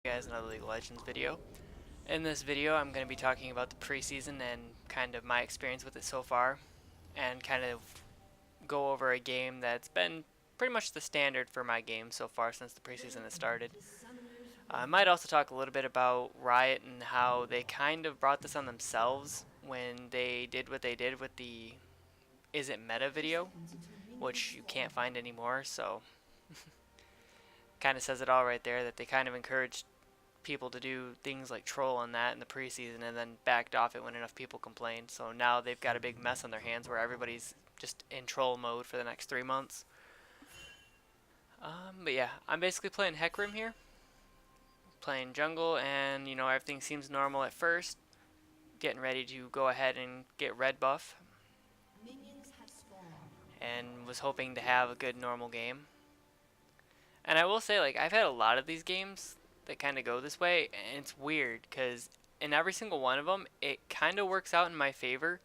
Guys, another League of Legends video. In this video I'm going to be talking about the preseason and kind of my experience with it so far, and kind of go over a game that's been pretty much the standard for my game so far since the preseason has started. I might also talk a little bit about Riot and how they kind of brought this on themselves when they did what they did with the Is It Meta video, which you can't find anymore, so kind of says it all right there that they kind of encouraged people to do things like troll on that in the preseason and then backed off it when enough people complained. So now they've got a big mess on their hands where everybody's just in troll mode for the next 3 months. But yeah, I'm basically playing Hecarim here. Playing jungle, and you know, everything seems normal at first. Getting ready to go ahead and get red buff. And was hoping to have a good normal game. And I will say, like, I've had a lot of these games that kind of go this way, and it's weird because in every single one of them it kind of works out in my favor.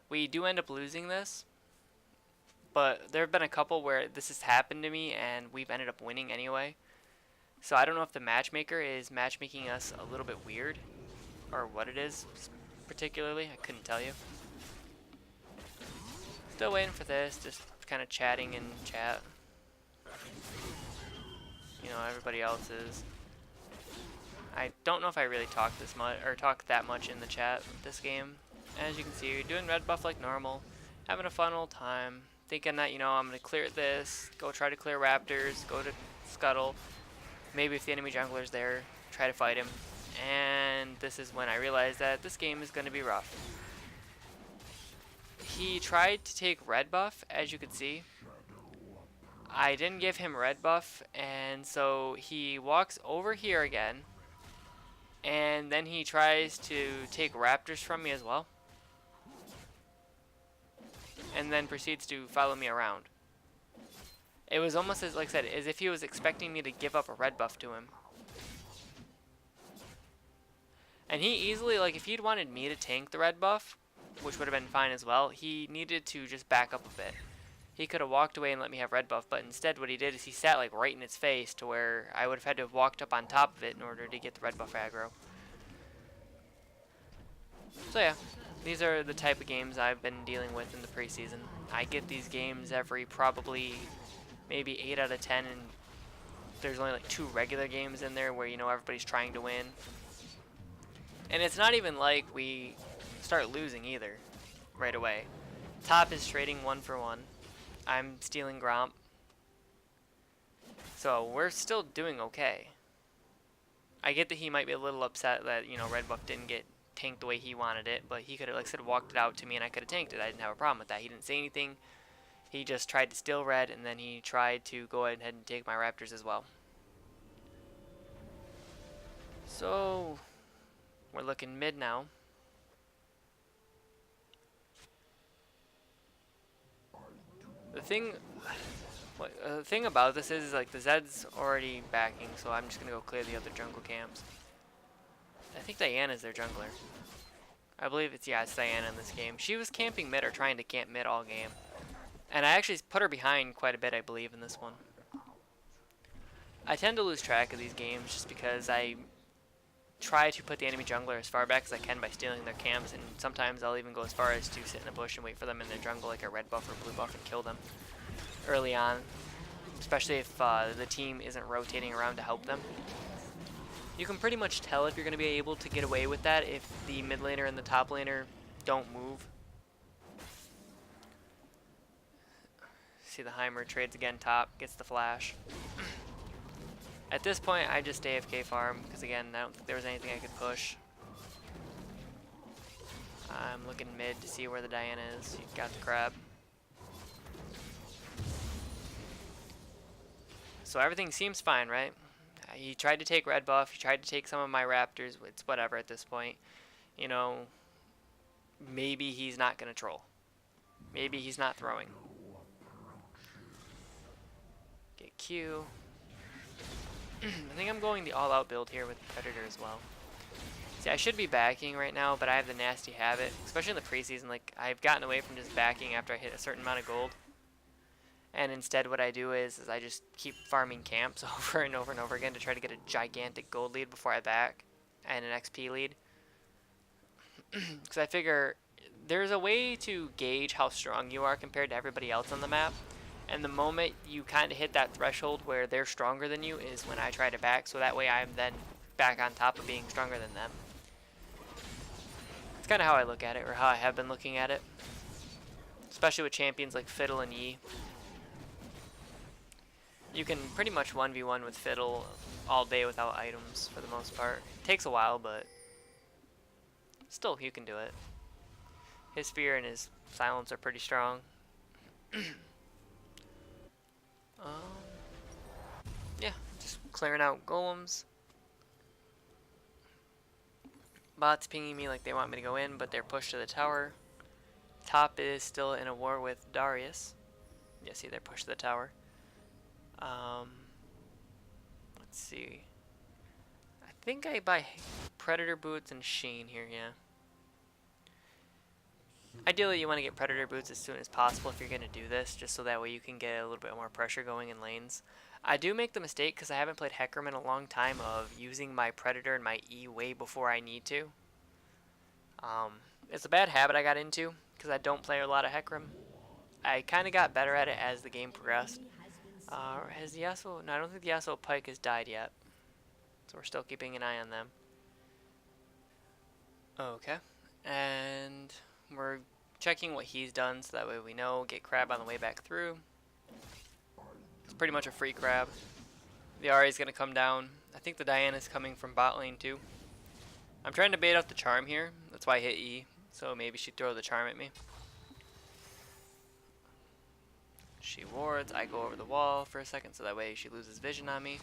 We do end up losing this, but there have been a couple where this has happened to me and we've ended up winning anyway. So I don't know if the matchmaker is matchmaking us a little bit weird or what it is particularly. I couldn't tell you. Still waiting for this, just kind of chatting in chat. You know, everybody else is. I don't know if I really talk this much or talk that much in the chat with this game. As you can see, you're doing red buff like normal, having a fun old time, thinking that, you know, I'm gonna clear this, go try to clear raptors, go to scuttle, maybe if the enemy jungler's there, try to fight him. And this is when I realized that this game is gonna be rough. He tried to take red buff, as you could see. I didn't give him red buff, and so he walks over here again, and then he tries to take raptors from me as well, and then proceeds to follow me around. It was almost as, like I said, as if he was expecting me to give up a red buff to him. And he easily, like, if he'd wanted me to tank the red buff, which would have been fine as well, he needed to just back up a bit. He could have walked away and let me have red buff, but instead what he did is he sat like right in its face to where I would have had to have walked up on top of it in order to get the red buff aggro. So yeah, these are the type of games I've been dealing with in the preseason. I get these games every probably maybe 8 out of 10, and there's only like 2 regular games in there where, you know, everybody's trying to win. And it's not even like we start losing either right away. Top is trading 1 for 1. I'm stealing Gromp. So we're still doing okay. I get that he might be a little upset that, you know, red buff didn't get tanked the way he wanted it, but he could have, like I said, walked it out to me and I could have tanked it. I didn't have a problem with that. He didn't say anything. He just tried to steal red, and then he tried to go ahead and take my raptors as well. So we're looking mid now. The thing about this is like the Zed's already backing, so I'm just gonna go clear the other jungle camps. I think Diana's their jungler. I believe it's Diana in this game. She was camping mid or trying to camp mid all game, and I actually put her behind quite a bit, I believe, in this one. I tend to lose track of these games just because I try to put the enemy jungler as far back as I can by stealing their camps, and sometimes I'll even go as far as to sit in a bush and wait for them in their jungle like a red buff or blue buff and kill them early on, especially if the team isn't rotating around to help them. You can pretty much tell if you're going to be able to get away with that if the mid laner and the top laner don't move. See the Heimer trades again top, gets the flash. At this point, I just AFK farm, because again, I don't think there was anything I could push. I'm looking mid to see where the Diana is. You got the crab. So everything seems fine, right? He tried to take red buff, he tried to take some of my raptors, it's whatever at this point. You know, maybe he's not going to troll. Maybe he's not throwing. Get Q. I think I'm going the all-out build here with Predator as well. See, I should be backing right now, but I have the nasty habit, especially in the preseason. Like, I've gotten away from just backing after I hit a certain amount of gold. And instead what I do is I just keep farming camps over and over and over again to try to get a gigantic gold lead before I back and an XP lead. Because I figure there's a way to gauge how strong you are compared to everybody else on the map. And the moment you kind of hit that threshold where they're stronger than you is when I try to back, so that way I'm then back on top of being stronger than them. It's kind of how I look at it, or how I have been looking at it. Especially with champions like Fiddle and Yi. You can pretty much 1v1 with Fiddle all day without items for the most part. It takes a while, but still you can do it. His fear and his silence are pretty strong. Yeah, just clearing out golems. Bots pinging me like they want me to go in, but they're pushed to the tower. Top is still in a war with Darius. Yeah, see, they're pushed to the tower. Let's see. I think I buy Predator boots and Sheen here, yeah. Ideally, you want to get Predator boots as soon as possible if you're going to do this, just so that way you can get a little bit more pressure going in lanes. I do make the mistake, because I haven't played Hecarim in a long time, of using my Predator and my E way before I need to. It's a bad habit I got into, because I don't play a lot of Hecarim. I kind of got better at it as the game progressed. Has the Yasuo... No, I don't think the Yasuo Pike has died yet. So we're still keeping an eye on them. Okay. And we're checking what he's done, so that way we know. Get Crab on the way back through. It's pretty much a free Crab. The Ahri is going to come down. I think the Diana is coming from bot lane too. I'm trying to bait out the charm here. That's why I hit E. So maybe she'd throw the charm at me. She wards. I go over the wall for a second, so that way she loses vision on me.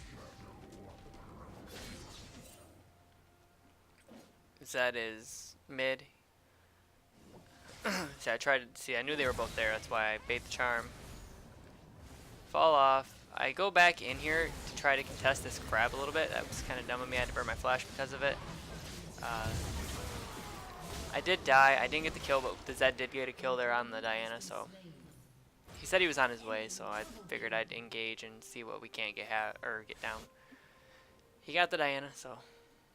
Zed is mid. See, I tried to see. I knew they were both there. That's why I bait the charm. Fall off. I go back in here to try to contest this Crab a little bit. That was kind of dumb of me. I had to burn my flash because of it. I did die. I didn't get the kill, but the Zed did get a kill there on the Diana, so he said he was on his way, so I figured I'd engage and see what we can't get down. He got the Diana, so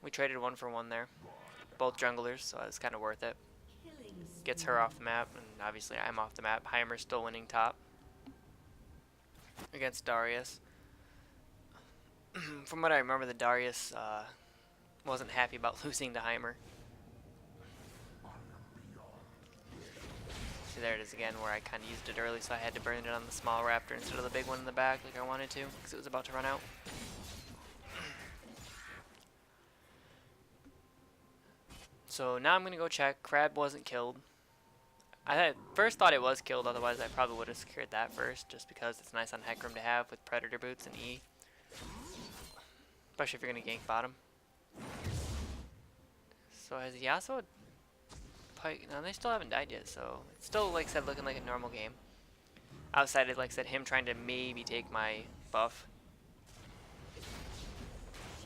we traded 1 for 1 there. Both junglers, so it was kind of worth it. Gets her off the map, and obviously I'm off the map. Heimer's still winning top against Darius. From what I remember, the Darius wasn't happy about losing to Heimer. See, there it is again, where I kind of used it early, so I had to burn it on the small raptor instead of the big one in the back like I wanted to, because it was about to run out. So now I'm going to go check. Crab wasn't killed. I had first thought it was killed, otherwise I probably would have secured that first, just because it's nice on Hecarim to have with Predator boots and E. Especially if you're going to gank bottom. So has Yasuo Pike? No, they still haven't died yet, so it's still, like I said, looking like a normal game. Outside of, like I said, him trying to maybe take my buff.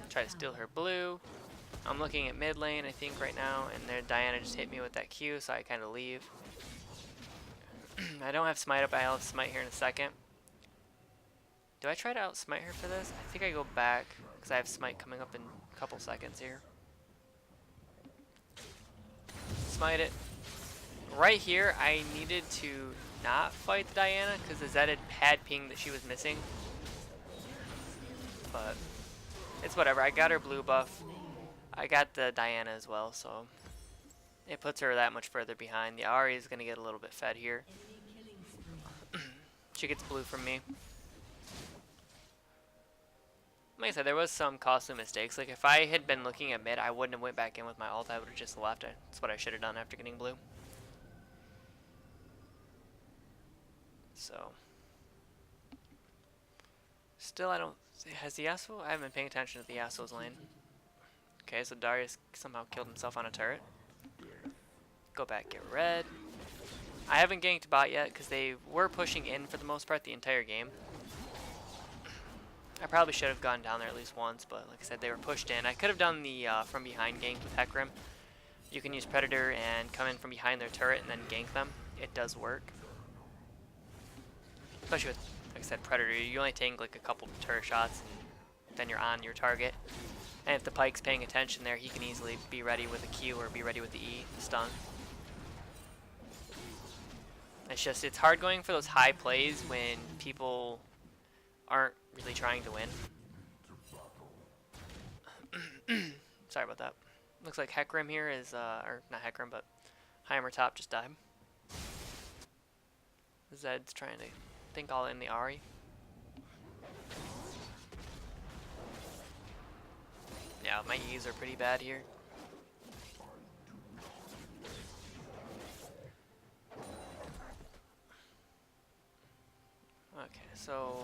Try to steal her blue. I'm looking at mid lane, I think, right now, and their Diana just hit me with that Q, so I kind of leave. I don't have smite up. I'll have smite here in a second. Do I try to outsmite her for this? I think I go back, because I have smite coming up in a couple seconds here. Smite it. Right here, I needed to not fight the Diana, because the Zed had pinged that she was missing. But it's whatever. I got her blue buff. I got the Diana as well, so it puts her that much further behind. The Ahri is going to get a little bit fed here. She gets blue from me. Like I said, there was some costly mistakes. Like, if I had been looking at mid, I wouldn't have went back in with my ult. I would have just left. That's what I should have done after getting blue. So still, I don't... Has the Yasuo? I haven't been paying attention to the Yasuo's lane. Okay, so Darius somehow killed himself on a turret. Go back, get red. I haven't ganked bot yet because they were pushing in for the most part the entire game. I probably should have gone down there at least once, but like I said, they were pushed in. I could have done the from behind gank with Hecarim. You can use Predator and come in from behind their turret and then gank them. It does work. especially with, like I said, Predator. You only take like a couple turret shots, and then you're on your target. And if the Pike's paying attention there, he can easily be ready with a Q or be ready with the E, the stun. It's just, it's hard going for those high plays when people aren't really trying to win. Sorry about that. Looks like Hecarim here is, or not Hecarim, but Heimer top just died. Zed's trying to think all in the Ahri. Yeah, my E's are pretty bad here. Okay, so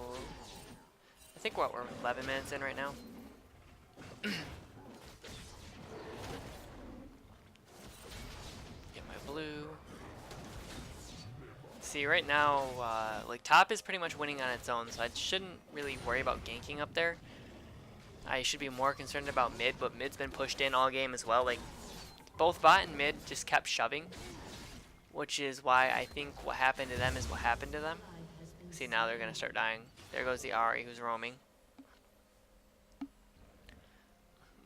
I think we're 11 minutes in right now. Get my blue. See, right now, like top is pretty much winning on its own, so I shouldn't really worry about ganking up there. I should be more concerned about mid, but mid's been pushed in all game as well. Like, both bot and mid just kept shoving, which is why I think what happened to them is what happened to them. See, now they're going to start dying. There goes the Ahri who's roaming.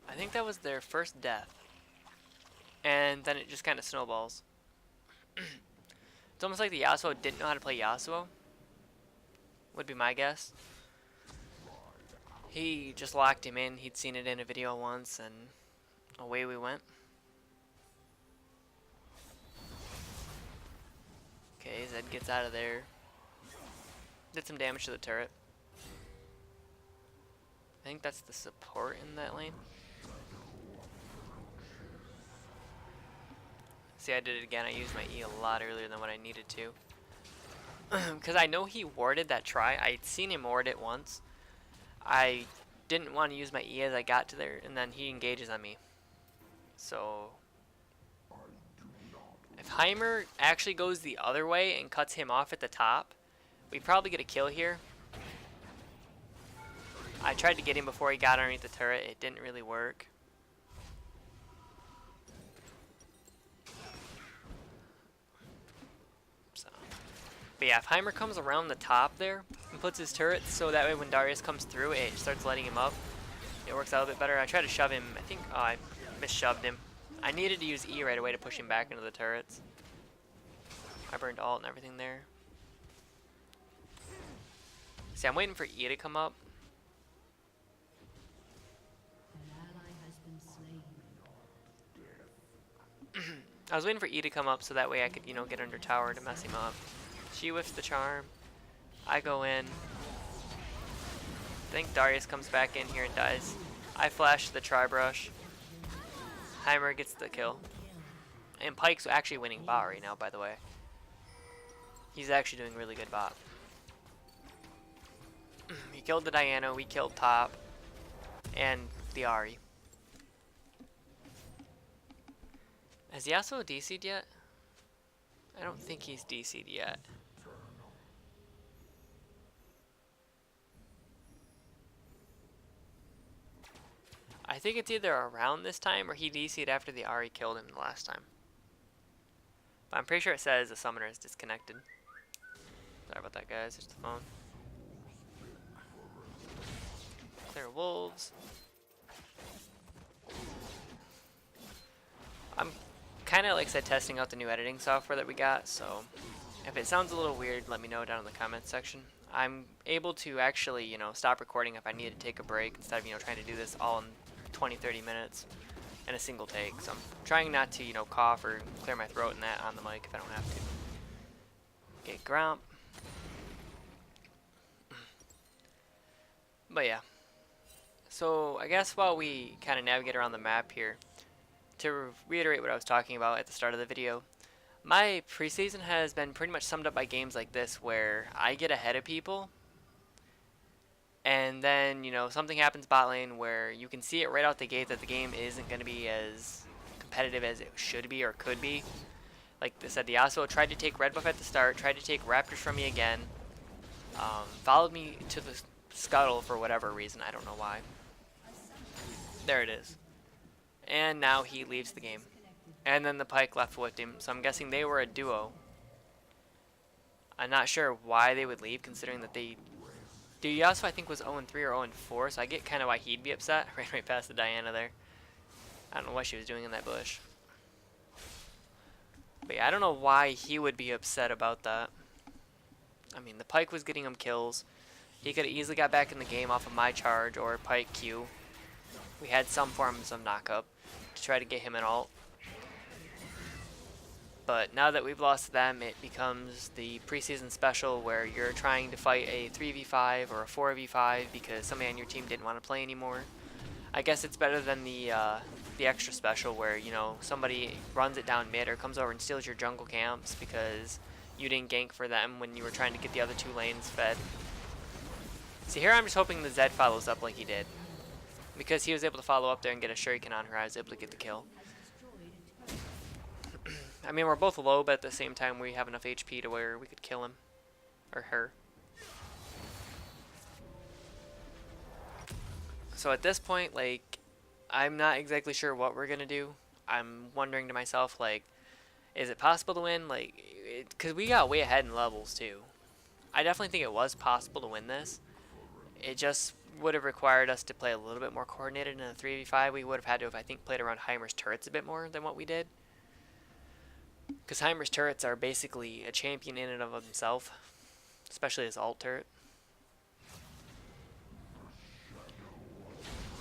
I think that was their first death. And then it just kind of snowballs. It's almost like the Yasuo didn't know how to play Yasuo. Would be my guess. He just locked him in. He'd seen it in a video once, and away we went. Okay, Zed gets out of there. Did some damage to the turret. I think that's the support in that lane. See, I did it again. I used my E a lot earlier than what I needed to. Because I know he warded that try. I'd seen him ward it once. I didn't want to use my E as I got to there, and then he engages on me. So if Heimer actually goes the other way and cuts him off at the top, we probably get a kill here. I tried to get him before he got underneath the turret. It didn't really work. But yeah, if Heimer comes around the top there and puts his turret so that way when Darius comes through, it starts letting him up. It works out a bit better. I tried to shove him. I think I misshoved him. I needed to use E right away to push him back into the turrets. I burned ult and everything there. See, I'm waiting for E to come up. I was waiting for E to come up so that way I could, you know, get under tower to mess him up. She whiffs the charm. I go in. I think Darius comes back in here and dies. I flash the tri-brush. Heimer gets the kill. And Pyke's actually winning bot right now, by the way. He's actually doing really good bot. He killed the Diana, we killed top. And the Ahri. Has Yasuo DC'd yet? I don't think he's DC'd yet. I think it's either around this time or he DC'd after the Ahri killed him the last time. But I'm pretty sure it says the summoner is disconnected. Sorry about that, guys. Just the phone. Clear wolves. I'm kind of, like I said, testing out the new editing software that we got, so if it sounds a little weird, let me know down in the comments section. I'm able to actually, you know, stop recording if I need to take a break instead of, you know, trying to do this all in 20-30 minutes in a single take. So I'm trying not to, you know, cough or clear my throat and that on the mic if I don't have to. Okay, Gromp. But yeah. So I guess while we kind of navigate around the map here, to reiterate what I was talking about at the start of the video, my preseason has been pretty much summed up by games like this where I get ahead of people and then, you know, something happens bot lane where you can see it right out the gate that the game isn't going to be as competitive as it should be or could be. Like I said, the Yasuo tried to take red buff at the start, tried to take Raptors from me again, followed me to the scuttle for whatever reason, I don't know why. There it is. And now he leaves the game. And then the Pyke left with him, so I'm guessing they were a duo. I'm not sure why they would leave, considering that they... Yasuo, I think, was 0-3 or 0-4, so I get kind of why he'd be upset. Ran right past the Diana there. I don't know what she was doing in that bush. But yeah, I don't know why he would be upset about that. I mean, the Pyke was getting him kills. He could have easily got back in the game off of my charge or Pyke Q. We had some forms of knockup to try to get him an ult. But now that we've lost them, it becomes the preseason special where you're trying to fight a 3v5 or a 4v5 because somebody on your team didn't want to play anymore. I guess it's better than the extra special where, you know, somebody runs it down mid or comes over and steals your jungle camps because you didn't gank for them when you were trying to get the other 2 lanes fed. See, here I'm just hoping the Zed follows up like he did. Because he was able to follow up there and get a shuriken on her, I was able to get the kill. I mean, we're both low, but at the same time, we have enough HP to where we could kill him. Or her. So at this point, like, I'm not exactly sure what we're going to do. I'm wondering to myself, like, is it possible to win? Like, because we got way ahead in levels, too. I definitely think it was possible to win this. It just would have required us to play a little bit more coordinated in a 3v5. We would have had to have, I think, played around Heimer's turrets a bit more than what we did. Because Heimer's turrets are basically a champion in and of himself. Especially his ult turret.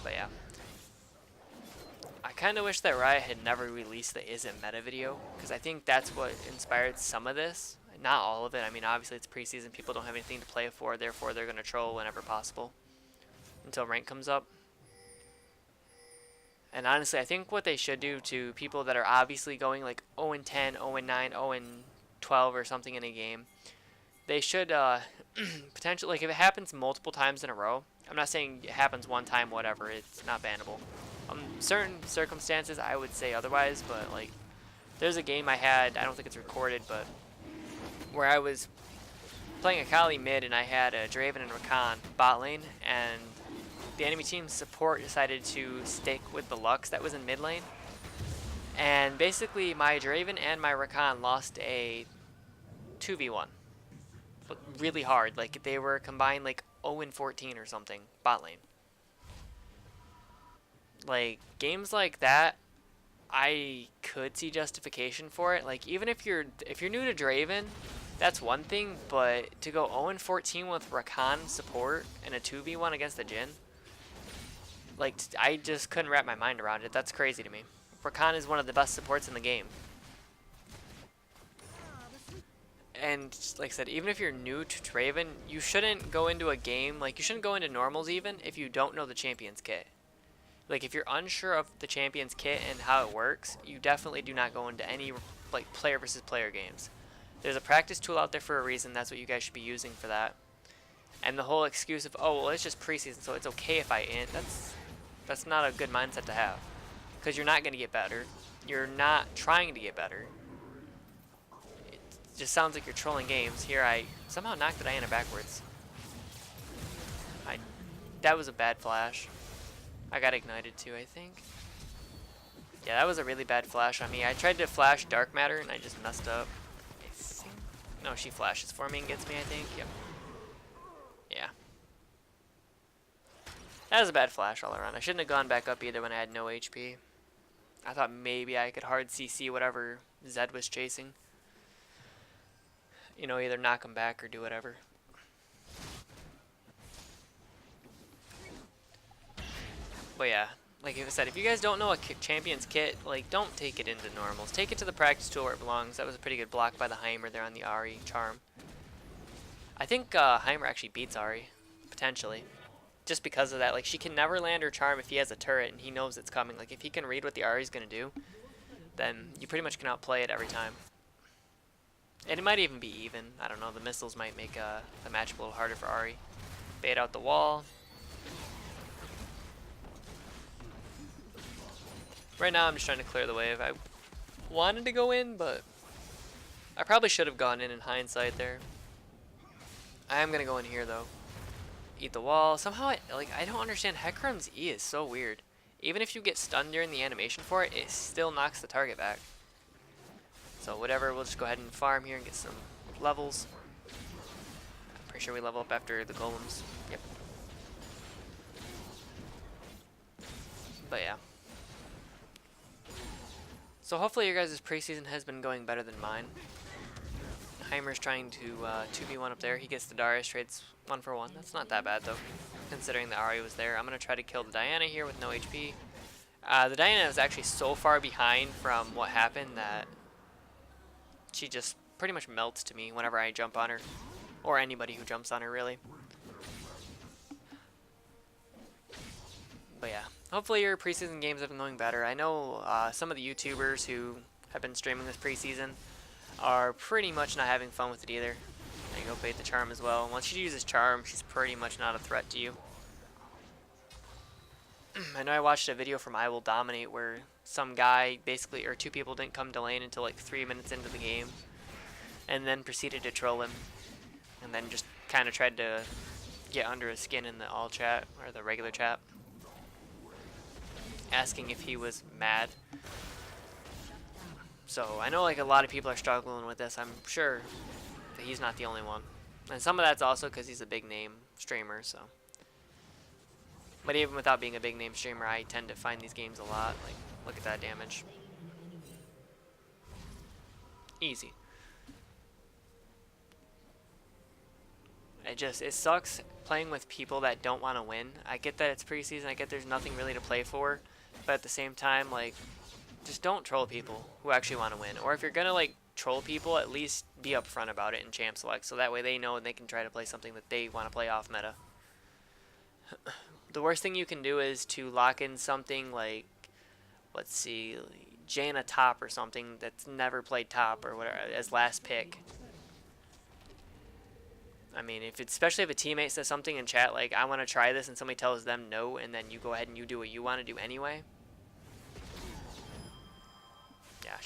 But yeah. I kind of wish that Riot had never released the Isn't Meta video. Because I think that's what inspired some of this. Not all of it. I mean, obviously it's preseason. People don't have anything to play for. Therefore, they're going to troll whenever possible. Until rank comes up. And honestly, I think what they should do to people that are obviously going like 0-10, 0-9, 0-12 or something in a game, they should potentially, like if it happens multiple times in a row, I'm not saying it happens one time, whatever, it's not bannable. Certain circumstances, I would say otherwise, but like there's a game I had, I don't think it's recorded, but where I was playing Akali mid and I had a Draven and Rakan bot lane, and the enemy team's support decided to stick with the Lux that was in mid lane. And basically my Draven and my Rakan lost a 2v1. But really hard. Like they were combined like 0-14 or something bot lane. Like games like that, I could see justification for it. Like even if you're new to Draven, that's one thing, but to go 0-14 with Rakan support in a 2v1 against the Jhin, like, I just couldn't wrap my mind around it. That's crazy to me. Rakan is one of the best supports in the game. And, like I said, even if you're new to Draven, you shouldn't go into a game, like, you shouldn't go into normals even if you don't know the champion's kit. Like, if you're unsure of the champion's kit and how it works, you definitely do not go into any, like, player versus player games. There's a practice tool out there for a reason. That's what you guys should be using for that. And the whole excuse of, oh, well, it's just preseason, so it's okay if I int, that's not a good mindset to have. Because you're not going to get better. You're not trying to get better. It just sounds like you're trolling games. Here, I somehow knocked the Diana backwards. That was a bad flash. I got ignited too, I think. Yeah, that was a really bad flash on me. I tried to flash Dark Matter, and I just messed up. No, she flashes for me and gets me, I think. Yep. Yeah. That was a bad flash all around. I shouldn't have gone back up either when I had no HP. I thought maybe I could hard CC whatever Zed was chasing. You know, either knock him back or do whatever. But yeah, like I said, if you guys don't know a champion's kit, like, don't take it into normals. Take it to the practice tool where it belongs. That was a pretty good block by the Heimer there on the Ahri charm. I think Heimer actually beats Ahri, potentially. Just because of that. Like, she can never land her charm if he has a turret and he knows it's coming. Like, if he can read what the Ahri's going to do, then you pretty much can outplay it every time. And it might even be even. I don't know. The missiles might make the matchup a little harder for Ahri. Bait out the wall. Right now, I'm just trying to clear the wave. I wanted to go in, but I probably should have gone in hindsight there. I am going to go in here, though. Eat the wall. Somehow, I don't understand. Hecarim's E is so weird. Even if you get stunned during the animation for it, it still knocks the target back. So whatever, we'll just go ahead and farm here and get some levels. Pretty sure we level up after the golems. Yep. But yeah. So hopefully your guys' preseason has been going better than mine. Heimer's trying to 2v1 up there. He gets the Darius, trades 1 for 1. That's not that bad though, considering the Ahri was there. I'm going to try to kill the Diana here with no HP. The Diana is actually so far behind from what happened that she just pretty much melts to me whenever I jump on her. Or anybody who jumps on her, really. But yeah, hopefully your preseason games have been going better. I know some of the YouTubers who have been streaming this preseason are pretty much not having fun with it either. There you go, bait the charm as well. Once she uses charm, she's pretty much not a threat to you. I know I watched a video from I Will Dominate where some guy basically, or 2 people didn't come to lane until like 3 minutes into the game, and then proceeded to troll him, and then just kind of tried to get under his skin in the all chat, or the regular chat, asking if he was mad. So I know like a lot of people are struggling with this. I'm sure that he's not the only one. And some of that's also because he's a big name streamer, so. But even without being a big name streamer, I tend to find these games a lot. Like, look at that damage. Easy. It sucks playing with people that don't want to win. I get that it's preseason, I get there's nothing really to play for, but at the same time, like, just don't troll people who actually want to win. Or if you're gonna like troll people, at least be upfront about it in champ select, so that way they know and they can try to play something that they want to play off meta. The worst thing you can do is to lock in something like, let's see, Jaina top or something that's never played top or whatever as last pick. I mean, especially if a teammate says something in chat like, I want to try this, and somebody tells them no, and then you go ahead and you do what you want to do anyway. Yeah,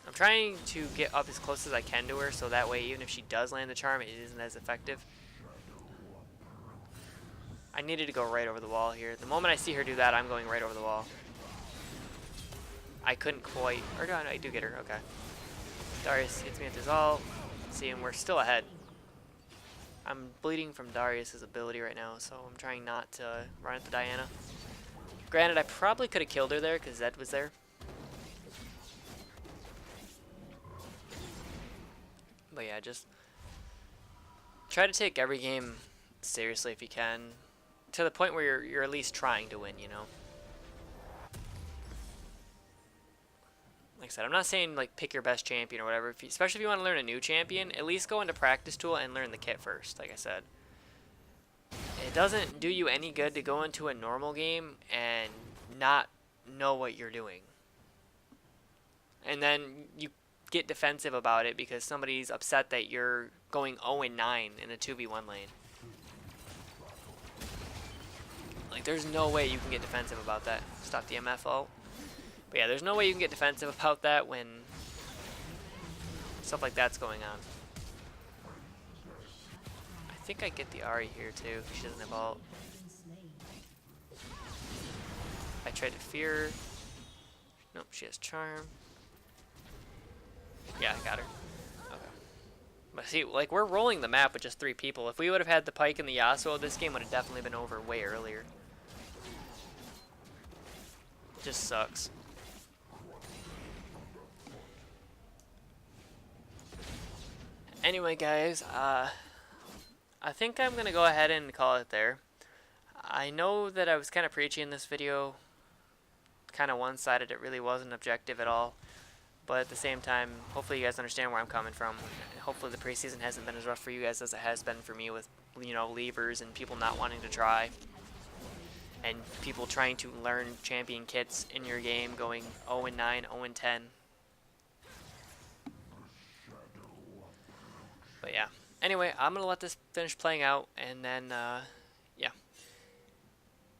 I'm trying to get up as close as I can to her, so that way even if she does land the charm, it isn't as effective. I needed to go right over the wall here. The moment I see her do that, I'm going right over the wall. I couldn't quite, or no, I do get her, okay. Darius hits me with his ult. See, and we're still ahead. I'm bleeding from Darius' ability right now, so I'm trying not to run at the Diana. Granted, I probably could have killed her there because Zed was there. But yeah, just try to take every game seriously if you can, to the point where you're at least trying to win, you know. Like I said, I'm not saying like pick your best champion or whatever, especially if you want to learn a new champion, at least go into practice tool and learn the kit first, like I said. It doesn't do you any good to go into a normal game and not know what you're doing. And then you get defensive about it because somebody's upset that you're going 0-9 in a 2v1 lane. Like, there's no way you can get defensive about that. Stop the MF ult. But yeah, there's no way you can get defensive about that when stuff like that's going on. I think I get the Ahri here too. She doesn't have ult. I tried to fear. Nope, she has charm. Yeah, I got her. Okay. But see, like, we're rolling the map with just 3 people. If we would have had the Pyke and the Yasuo, this game would have definitely been over way earlier. It just sucks. Anyway, guys, I think I'm going to go ahead and call it there. I know that I was kind of preachy in this video. Kind of one-sided. It really wasn't objective at all. But at the same time, hopefully you guys understand where I'm coming from. Hopefully the preseason hasn't been as rough for you guys as it has been for me with, you know, leavers and people not wanting to try. And people trying to learn champion kits in your game going 0-9, 0-10. But yeah. Anyway, I'm going to let this finish playing out, and then, yeah.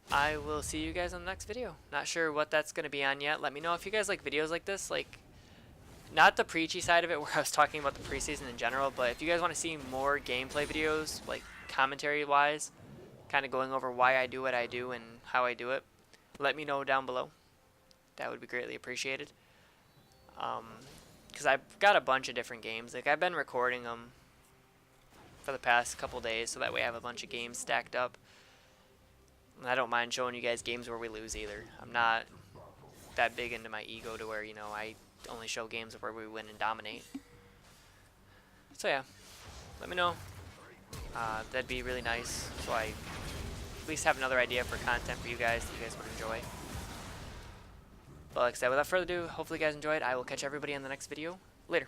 I will see you guys on the next video. Not sure what that's going to be on yet. Let me know if you guys like videos like this, like, not the preachy side of it where I was talking about the preseason in general, but if you guys want to see more gameplay videos, like commentary-wise, kind of going over why I do what I do and how I do it, let me know down below. That would be greatly appreciated. Because I've got a bunch of different games. Like, I've been recording them for the past couple days, so that way I have a bunch of games stacked up. And I don't mind showing you guys games where we lose either. I'm not that big into my ego to where, you know, I only show games where we win and dominate. So yeah, let me know. That'd be really nice, so I at least have another idea for content for you guys that you guys would enjoy. But like I said, without further ado, hopefully you guys enjoyed. I will catch everybody in the next video. Later.